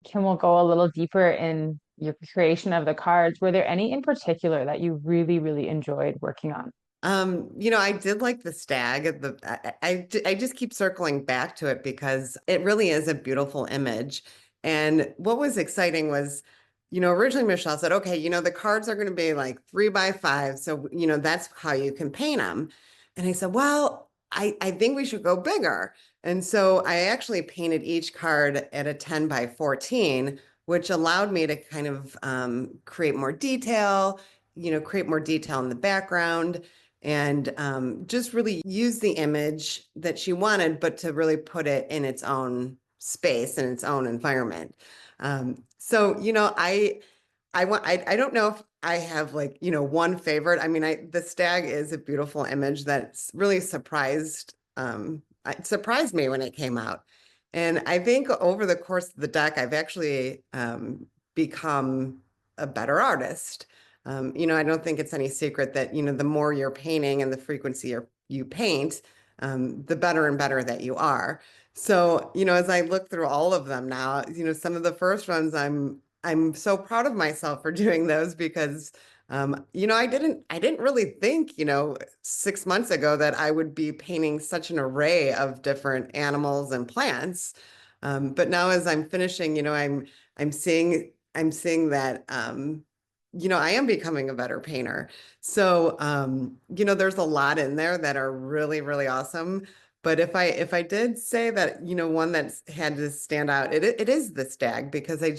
Kim will go a little deeper in your creation of the cards. Were there any in particular that you really, really enjoyed working on? I did like the stag. I just keep circling back to it because it really is a beautiful image. And what was exciting was, originally Michelle said, okay, the cards are going to be like 3 by 5. So, that's how you can paint them. And I said, well, I think we should go bigger. And so I actually painted each card at a 10 by 14, which allowed me to kind of create more detail in the background and just really use the image that she wanted, but to really put it in its own space and its own environment. So, I don't know if I have like, one favorite. I mean, the stag is a beautiful image that's really it surprised me when it came out. And I think over the course of the deck, I've actually become a better artist. I don't think it's any secret that, the more you're painting and the frequency you paint, the better and better that you are. So, as I look through all of them now, some of the first ones I'm so proud of myself for doing those because I didn't really think, 6 months ago that I would be painting such an array of different animals and plants. But now as I'm finishing, I'm seeing that I am becoming a better painter. So there's a lot in there that are really, really awesome. But if I did say that, one that's had to stand out, it is the stag because I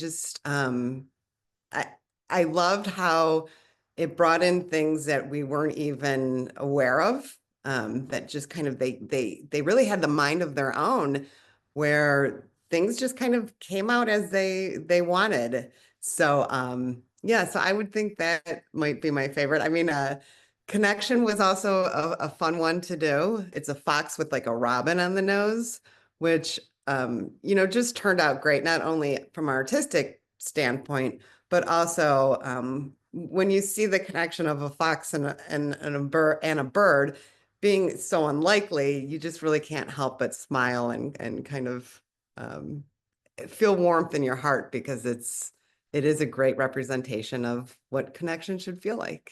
I loved how it brought in things that we weren't even aware of. That just kind of they really had the mind of their own, where things just kind of came out as they wanted. So yeah, so I would think that might be my favorite. I mean, Connection was also a fun one to do. It's a fox with like a robin on the nose, which just turned out great, not only from an artistic standpoint, but also when you see the connection of a fox and a bird being so unlikely, you just really can't help but smile and kind of um, feel warmth in your heart because it is a great representation of what connection should feel like.